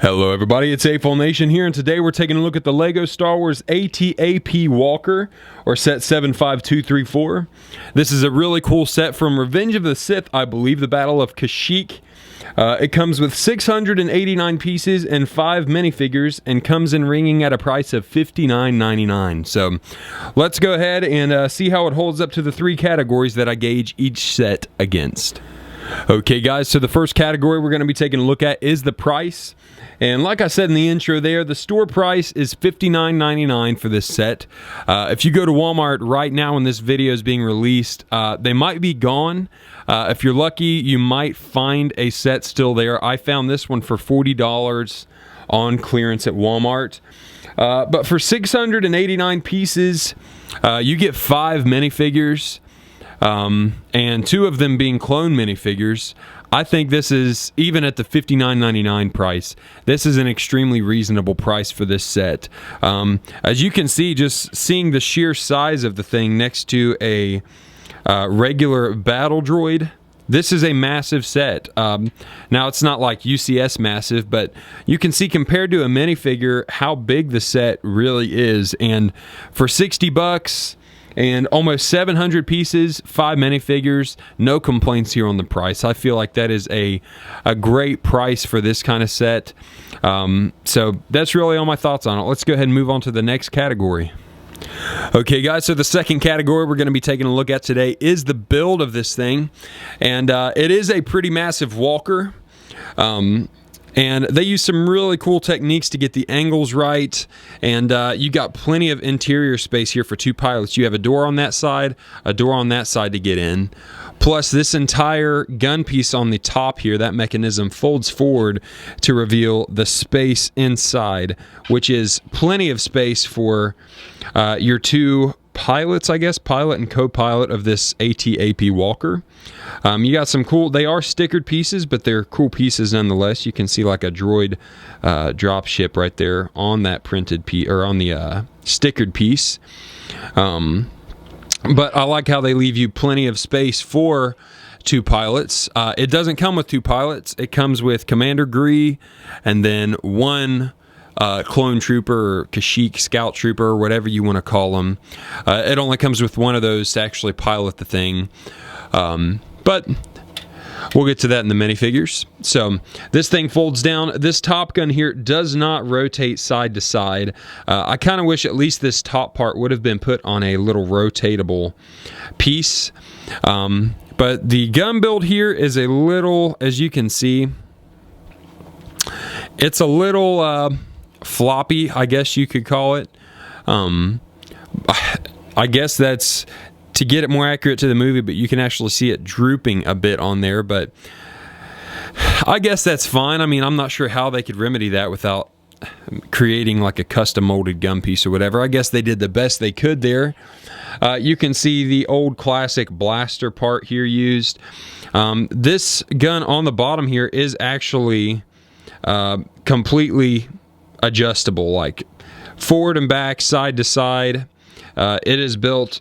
Hello everybody, it's April Nation here, and today we're taking a look at the LEGO Star Wars AT-AP Walker, or set 75234. This is a really cool set from Revenge of the Sith, I believe, the Battle of Kashyyyk. It comes with 689 pieces and 5 minifigures, and comes in ringing at a price of $59.99. So let's go ahead and see how it holds up to the 3 categories that I gauge each set against. Okay guys, so the first category we're going to be taking a look at is the price. And like I said in the intro there, the store price is $59.99 for this set. If you go to Walmart right now when this video is being released, they might be gone. If you're lucky, you might find a set still there. I found this one for $40 on clearance at Walmart. But for 689 pieces, you get 5 minifigures. And 2 of them being clone minifigures. I think this is, even at the $59.99 price, this is an extremely reasonable price for this set. As you can see, just seeing the sheer size of the thing next to a regular battle droid, this is a massive set. Now, it's not like UCS massive, but you can see compared to a minifigure how big the set really is. And for $60, and almost 700 pieces, 5 minifigures, no complaints here on the price. I feel like that is a great price for this kind of set. So that's really all my thoughts on it. Let's go ahead and move on to the next category. Okay guys, so the second category we're going to be taking a look at today is the build of this thing. And it is a pretty massive walker. And they use some really cool techniques to get the angles right. And you got plenty of interior space here for 2 pilots. You have a door on that side, a door on that side to get in. Plus, this entire gun piece on the top here, that mechanism folds forward to reveal the space inside, which is plenty of space for your 2 pilots, I guess, pilot and co-pilot of this AT-AP Walker. You got some cool, they are stickered pieces, but they're cool pieces nonetheless. You can see like a droid drop ship right there on that printed piece, or on the stickered piece. But I like how they leave you plenty of space for 2 pilots. It doesn't come with 2 pilots. It comes with Commander Gree and then 1 clone trooper or Kashyyyk scout trooper, or whatever you want to call them. It only comes with 1 of those to actually pilot the thing. But we'll get to that in the minifigures. So this thing folds down. This top gun here does not rotate side to side. I kind of wish at least this top part would have been put on a little rotatable piece. But the gun build here is a little, as you can see, it's a little floppy, I guess you could call it. I guess that's to get it more accurate to the movie, but you can actually see it drooping a bit on there, but I guess that's fine. I mean, I'm not sure how they could remedy that without creating like a custom molded gun piece or whatever. I guess they did the best they could there. You can see the old classic blaster part here used. This gun on the bottom here is actually completely adjustable, like forward and back, side to side. It is built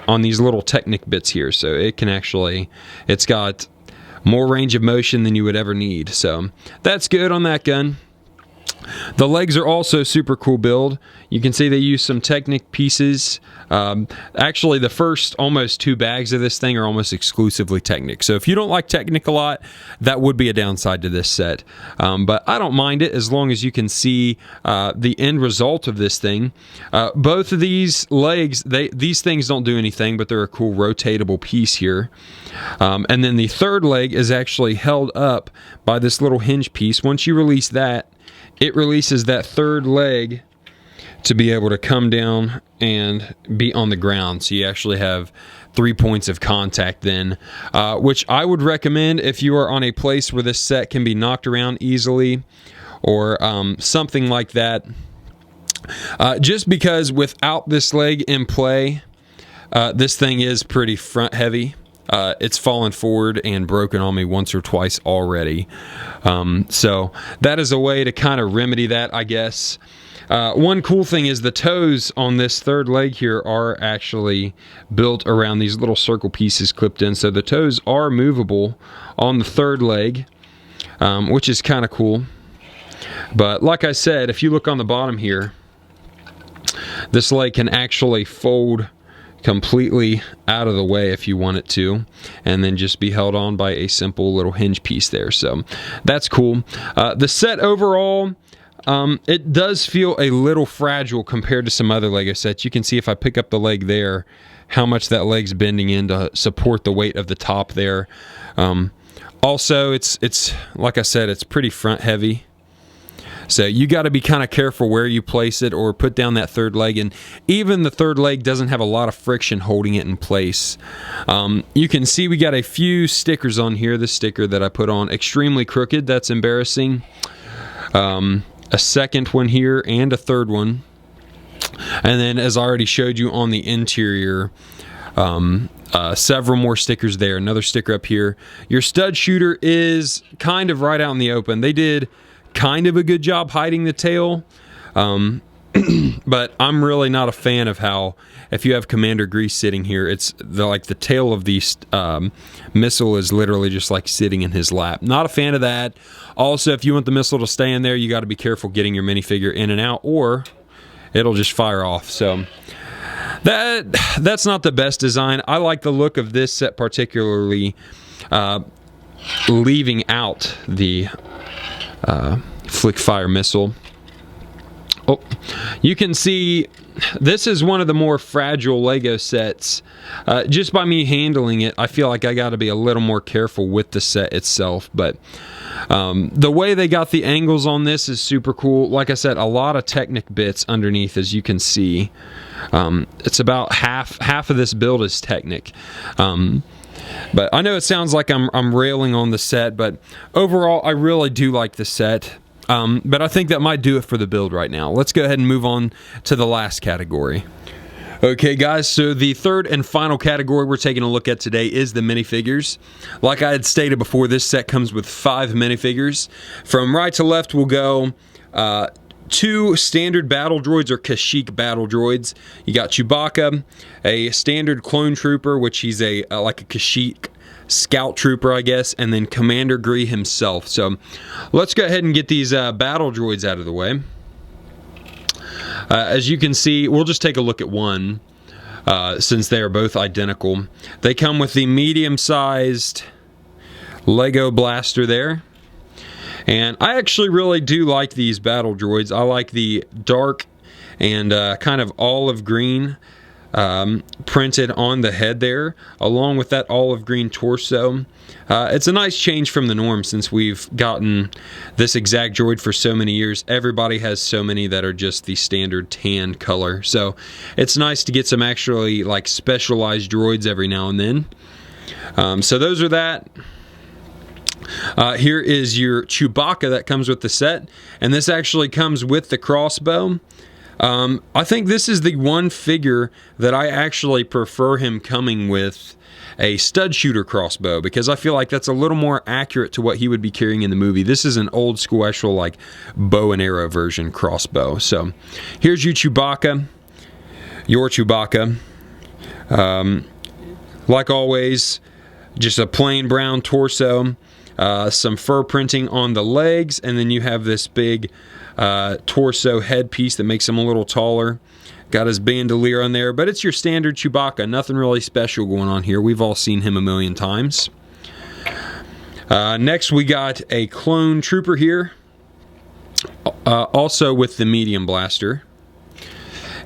on these little Technic bits here, so it can actually, it's got more range of motion than you would ever need, so that's good on that gun. The legs are also super cool build. You can see they use some Technic pieces. Actually, the first almost 2 bags of this thing are almost exclusively Technic. So if you don't like Technic a lot, that would be a downside to this set. But I don't mind it as long as you can see the end result of this thing. Both of these legs, these things don't do anything, but they're a cool rotatable piece here. And then the third leg is actually held up by this little hinge piece. Once you release that, it releases that third leg to be able to come down and be on the ground. So you actually have 3 points of contact then, which I would recommend if you are on a place where this set can be knocked around easily, or something like that. Just because without this leg in play, this thing is pretty front heavy. It's fallen forward and broken on me once or twice already. So that is a way to kind of remedy that, I guess. One cool thing is the toes on this third leg here are actually built around these little circle pieces clipped in. So the toes are movable on the third leg, which is kind of cool. But like I said, if you look on the bottom here, this leg can actually fold completely out of the way if you want it to, and then just be held on by a simple little hinge piece there. So that's cool. The set overall, it does feel a little fragile compared to some other Lego sets. You can see if I pick up the leg there, how much that leg's bending in to support the weight of the top there. Also, it's like I said, it's pretty front heavy. So you got to be kind of careful where you place it or put down that third leg. And even the third leg doesn't have a lot of friction holding it in place. You can see we got a few stickers on here. This sticker that I put on, extremely crooked. That's embarrassing. A second one here and a third one. And then, as I already showed you on the interior, several more stickers there. Another sticker up here. Your stud shooter is kind of right out in the open. They did kind of a good job hiding the tail, but I'm really not a fan of how, if you have Commander Grease sitting here, it's like the tail of the missile is literally just like sitting in his lap. Not a fan of that. Also, if you want the missile to stay in there, you got to be careful getting your minifigure in and out, or it'll just fire off. So that's not the best design. I like the look of this set particularly, leaving out the flick fire missile. Oh, you can see this is one of the more fragile Lego sets. Just by me handling it, I feel like I got to be a little more careful with the set itself. But the way they got the angles on this is super cool. Like I said, a lot of Technic bits underneath, as you can see. It's about half of this build is Technic. But I know it sounds like I'm railing on the set, but overall, I really do like the set. But I think that might do it for the build right now. Let's go ahead and move on to the last category. Okay, guys, so the third and final category we're taking a look at today is the minifigures. Like I had stated before, this set comes with 5 minifigures. From right to left, we'll go 2 standard battle droids, or Kashyyyk battle droids. You got Chewbacca, a standard clone trooper, which he's like a Kashyyyk scout trooper, I guess, and then Commander Gree himself. So let's go ahead and get these battle droids out of the way. As you can see, we'll just take a look at one, since they are both identical. They come with the medium-sized Lego blaster there. And I actually really do like these battle droids. I like the dark and kind of olive green printed on the head there, along with that olive green torso. It's a nice change from the norm since we've gotten this exact droid for so many years. Everybody has so many that are just the standard tan color. So it's nice to get some actually like specialized droids every now and then. So those are that. Here is your Chewbacca that comes with the set, and this actually comes with the crossbow. I think this is the one figure that I actually prefer him coming with a stud shooter crossbow, because I feel like that's a little more accurate to what he would be carrying in the movie. This is an old school actual like bow and arrow version crossbow. So here's your Chewbacca. Like always, just a plain brown torso. Some fur printing on the legs, and then you have this big torso headpiece that makes him a little taller. Got his bandolier on there, but it's your standard Chewbacca. Nothing really special going on here. We've all seen him a million times. Next, we got a clone trooper here, also with the medium blaster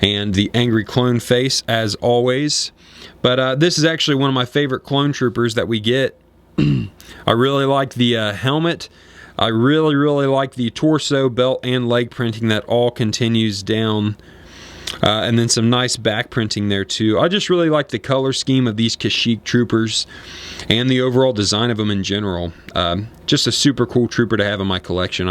and the angry clone face as always. But this is actually one of my favorite clone troopers that we get. I really like the helmet. I really like the torso, belt, and leg printing that all continues down. And then some nice back printing there too. I just really like the color scheme of these Kashyyyk troopers and the overall design of them in general. Just a super cool trooper to have in my collection.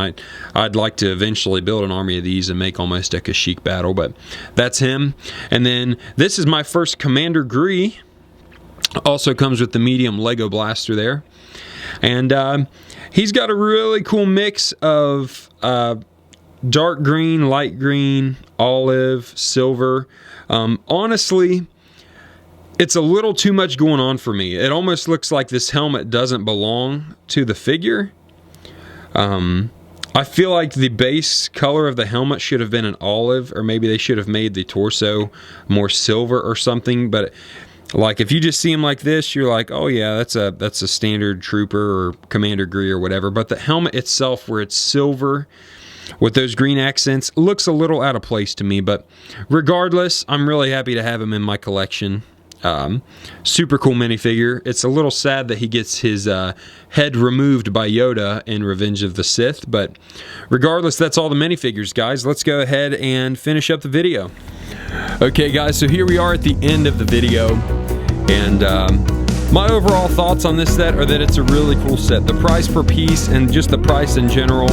I'd like to eventually build an army of these and make almost a Kashyyyk battle, but that's him. And then this is my first Commander Gree. Also comes with the medium Lego blaster there. And he's got a really cool mix of dark green, light green, olive, silver. Honestly, it's a little too much going on for me. It almost looks like this helmet doesn't belong to the figure. I feel like the base color of the helmet should have been an olive, or maybe they should have made the torso more silver or something. But like, if you just see him like this, you're like, oh yeah, that's a standard trooper or commander gree or whatever. But the helmet itself, where it's silver with those green accents, looks a little out of place to me. But regardless, I'm really happy to have him in my collection. Super cool minifigure. It's a little sad that he gets his head removed by Yoda in Revenge of the Sith, but regardless, that's all the minifigures, guys. Let's go ahead and finish up the video. Okay, guys, so here we are at the end of the video, and my overall thoughts on this set are that it's a really cool set. The price per piece and just the price in general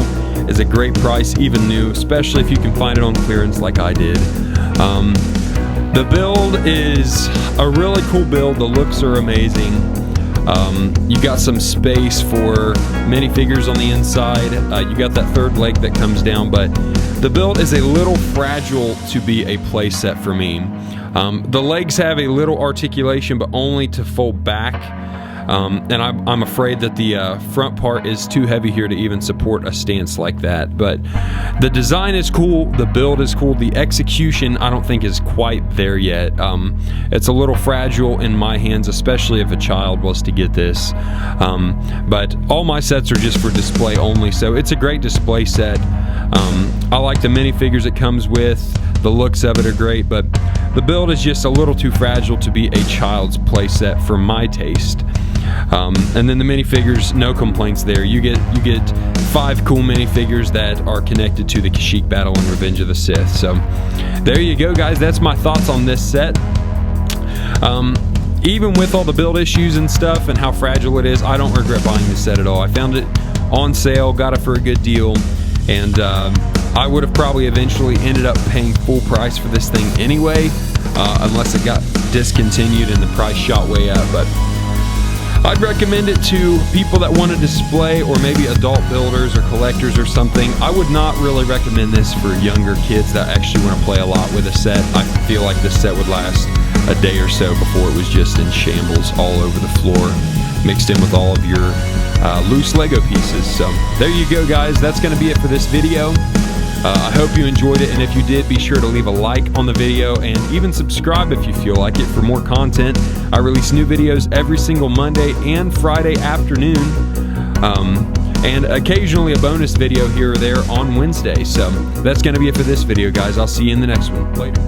is a great price, even new, especially if you can find it on clearance like I did. The build is a really cool build. The looks are amazing. You got some space for minifigures on the inside. You got that third leg that comes down, but the build is a little fragile to be a play set for me. The legs have a little articulation, but only to fold back. And I'm afraid that the front part is too heavy here to even support a stance like that. But the design is cool, the build is cool, the execution I don't think is quite there yet. It's a little fragile in my hands, especially if a child was to get this. But all my sets are just for display only, so it's a great display set. I like the minifigures it comes with, the looks of it are great, but the build is just a little too fragile to be a child's play set for my taste. And then the minifigures, no complaints there. You get 5 cool minifigures that are connected to the Kashyyyk battle in Revenge of the Sith. So there you go, guys. That's my thoughts on this set. Even with all the build issues and stuff and how fragile it is, I don't regret buying this set at all. I found it on sale, got it for a good deal, and I would have probably eventually ended up paying full price for this thing anyway, unless it got discontinued and the price shot way up. But I'd recommend it to people that want to display, or maybe adult builders or collectors or something. I would not really recommend this for younger kids that actually want to play a lot with a set. I feel like this set would last a day or so before it was just in shambles all over the floor, mixed in with all of your loose Lego pieces. So there you go, guys. That's going to be it for this video. I hope you enjoyed it, and if you did, be sure to leave a like on the video and even subscribe if you feel like it for more content. I release new videos every single Monday and Friday afternoon, and occasionally a bonus video here or there on Wednesday. So that's going to be it for this video, guys. I'll see you in the next one. Later.